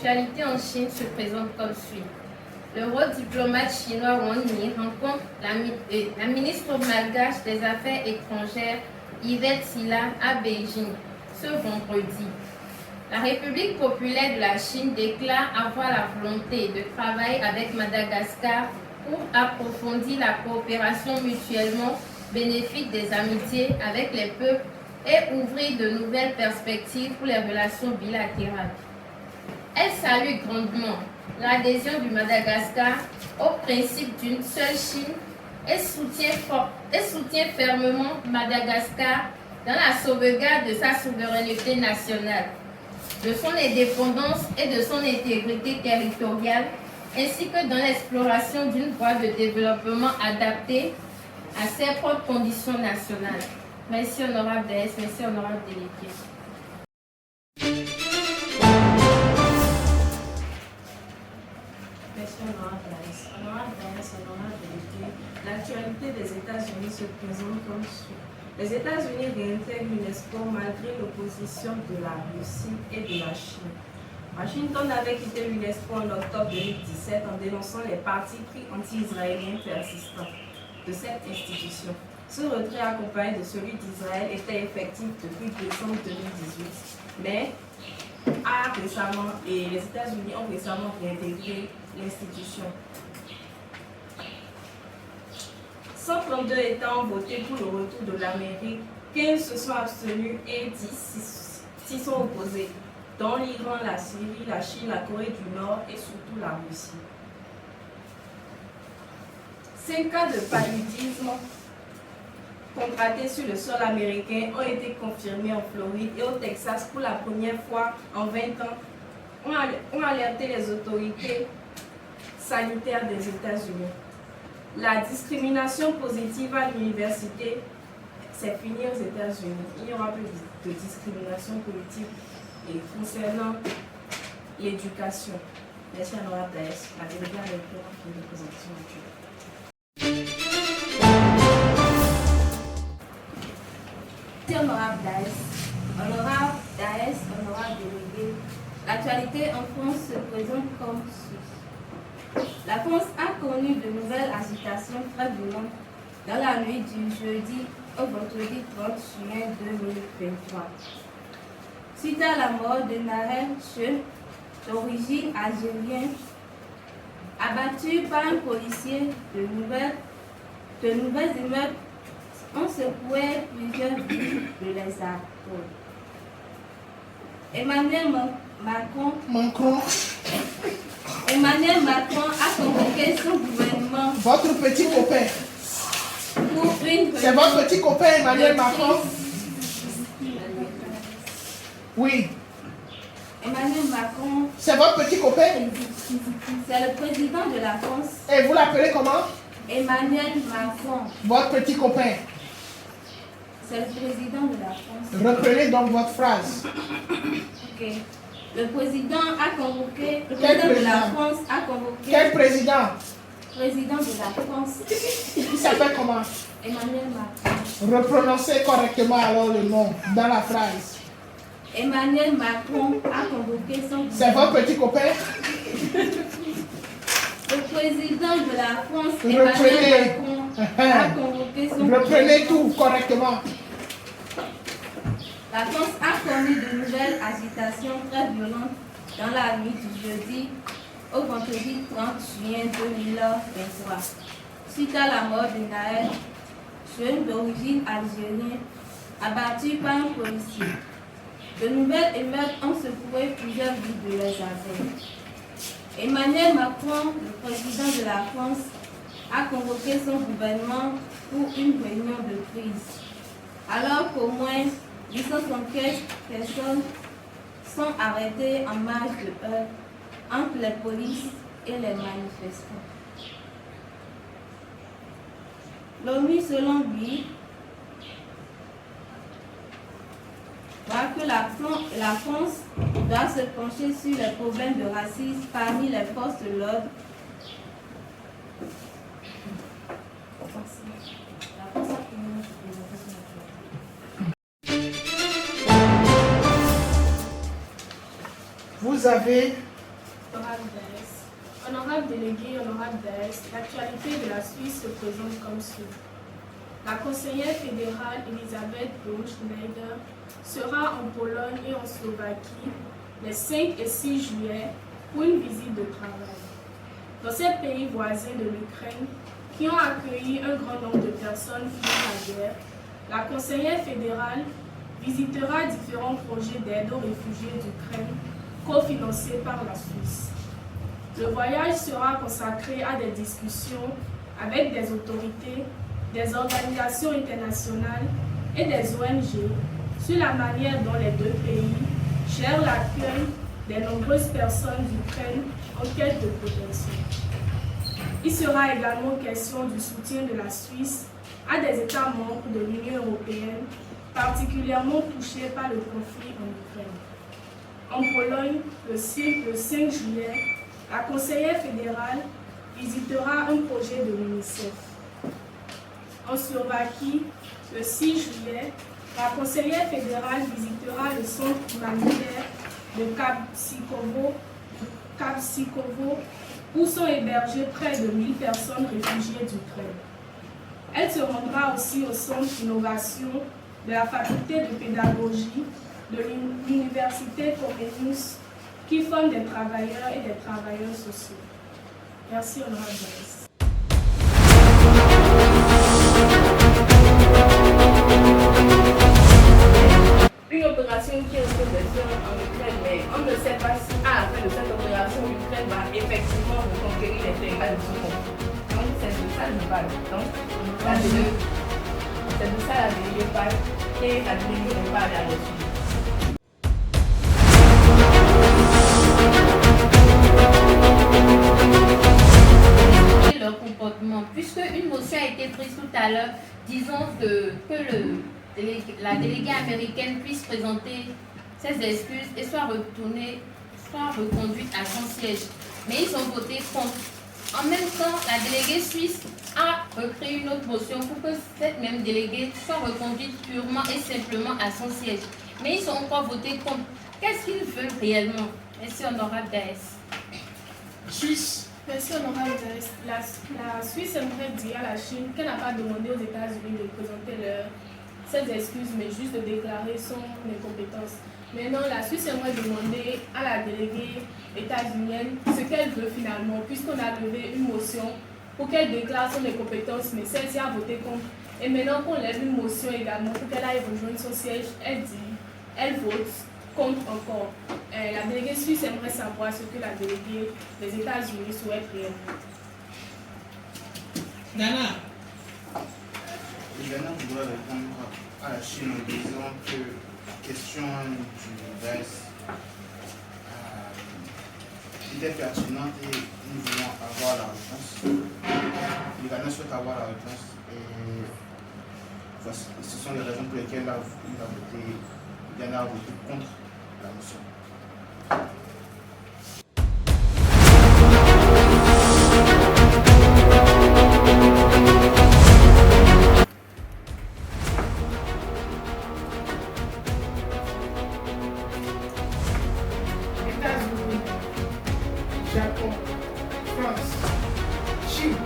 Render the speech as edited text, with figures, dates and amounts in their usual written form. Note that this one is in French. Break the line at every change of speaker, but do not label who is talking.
l'actualité en Chine se présente comme suit. Le haut diplomate chinois Wang Yi rencontre la ministre malgache des Affaires étrangères Yvette Silla à Beijing ce vendredi. La République populaire de la Chine déclare avoir la volonté de travailler avec Madagascar pour approfondir la coopération mutuellement bénéfique des amitiés avec les peuples et ouvrir de nouvelles perspectives pour les relations bilatérales. Elle salue grandement l'adhésion du Madagascar au principe d'une seule Chine et soutient fermement Madagascar dans la sauvegarde de sa souveraineté nationale, de son indépendance et de son intégrité territoriale, ainsi que dans l'exploration d'une voie de développement adaptée à ses propres conditions nationales. Merci, honorable DS, merci, honorable délégué.
Merci, honorable DS. Honorable DS, honorable délégué, l'actualité des États-Unis se présente comme suit. Les États-Unis réintègrent l'UNESCO malgré l'opposition de la Russie et de la Chine. Washington avait quitté l'UNESCO en octobre 2017 en dénonçant les partis pris anti-israéliens persistants de cette institution. Ce retrait accompagné de celui d'Israël était effectif depuis décembre 2018, mais les États-Unis ont récemment réintégré l'institution. 132 États ont voté pour le retour de l'Amérique, 15 se sont abstenus et 10 s'y sont opposés, dont l'Iran, la Syrie, la Chine, la Corée du Nord et surtout la Russie. 5 cas de paludisme contractés sur le sol américain ont été confirmés en Floride et au Texas pour la première fois en 20 ans, ont alerté les autorités sanitaires des États-Unis. La discrimination positive à l'université, c'est fini aux États-Unis. Il n'y aura plus de discrimination politique concernant l'éducation. Merci, honorable DS. La déléguée a fini de présentation actuelle.
Merci, honorable Daes. Honorable Daes, honorable délégué, l'actualité en France se présente comme suit. La France a connu de nouvelles agitations très violentes dans la nuit du jeudi au vendredi 30 juin 2023. Suite à la mort de Naher Cheu, d'origine algérienne, abattu par un policier, de nouvelles immeubles ont secoué plusieurs villes de les atomes. Emmanuel Macron a convoqué son gouvernement.
Votre petit copain. C'est votre petit copain Emmanuel Macron? Oui.
Emmanuel Macron.
C'est votre petit copain?
C'est le président de la France.
Et vous l'appelez comment?
Emmanuel Macron.
Votre petit copain.
C'est le président de la France.
Reprenez donc votre phrase.
Ok. Le président a convoqué. Le président de la France a convoqué.
Quel président?
Président de la France.
Il s'appelle comment?
Emmanuel Macron.
Reprononcez correctement alors le nom dans la phrase.
Emmanuel Macron a convoqué son.
C'est votre petit copain?
Le président de la France, Emmanuel Macron, a convoqué son.
Reprenez tout correctement.
La France a connu de nouvelles agitations très violentes dans la nuit du jeudi au vendredi 30 juin 2023, suite à la mort de Naher, jeune d'origine algérienne, abattu par un policier. De nouvelles émeutes ont secoué plusieurs villes de les Ardennes. Emmanuel Macron, le président de la France, a convoqué son gouvernement pour une réunion de crise, alors qu'au moins 875 personnes sont arrêtées en marge de heurts entre les polices et les manifestants. L'ONU, selon lui, voit que la France doit se pencher sur les problèmes de racisme parmi les forces de l'ordre.
Vous avez
Honorable délégué, honorable Daes, l'actualité de la Suisse se présente comme suit. La conseillère fédérale Elisabeth Bloch-Schneider sera en Pologne et en Slovaquie les 5 et 6 juillet pour une visite de travail. Dans ces pays voisins de l'Ukraine, qui ont accueilli un grand nombre de personnes fuyant la guerre, la conseillère fédérale visitera différents projets d'aide aux réfugiés d'Ukraine cofinancés par la Suisse. Le voyage sera consacré à des discussions avec des autorités, des organisations internationales et des ONG sur la manière dont les deux pays gèrent l'accueil des nombreuses personnes d'Ukraine en quête de protection. Il sera également question du soutien de la Suisse à des États membres de l'Union européenne particulièrement touchés par le conflit en Ukraine. En Pologne, le 5 juillet, la conseillère fédérale visitera un projet de l'UNICEF. En Slovaquie, le 6 juillet, la conseillère fédérale visitera le centre humanitaire de Kapsikovo, où sont hébergées près de 1000 personnes réfugiées d'Ukraine. Elle se rendra aussi au centre d'innovation de la faculté de pédagogie de l'université Comenius, qui forme des travailleurs et des travailleurs sociaux. Merci, honorable Daes.
Une opération qui est en train de se faire en Ukraine, mais on ne sait pas si à la fin de cette opération, l'Ukraine va effectivement reconquérir les territoires de son. Donc c'est de ça que je parle. Donc c'est de ça la déléguée parle et la déléguée n'est pas allée à reçu.
Leur comportement, puisque une motion a été prise tout à l'heure disant que la déléguée américaine puisse présenter ses excuses et soit reconduite à son siège. Mais ils ont voté contre. En même temps, la déléguée suisse a recréé une autre motion pour que cette même déléguée soit reconduite purement et simplement à son siège. Mais ils ont encore voté contre. Qu'est-ce qu'ils veulent réellement? Merci, honorable Daes.
Suisse.
Merci, honorable Daes. La Suisse aimerait dire à la Chine qu'elle n'a pas demandé aux États-Unis de présenter ses excuses, mais juste de déclarer son incompétence. Maintenant, la Suisse aimerait demander à la déléguée états-unienne ce qu'elle veut finalement, puisqu'on a levé une motion pour qu'elle déclare son incompétence, mais celle-ci a voté contre. Et maintenant qu'on lève une motion également pour qu'elle aille rejoindre son siège, elle vote contre encore. La déléguée suisse aimerait savoir ce que la déléguée des États-Unis souhaite réellement.
Ghana.
Le Ghana voudrait répondre à la Chine en disant que la question du Daes était pertinente et nous voulons avoir la réponse. Le Ghana souhaite avoir la réponse et voici, ce sont les raisons pour lesquelles le Ghana a voté contre la motion.
États-Unis, Japon, France, Chine.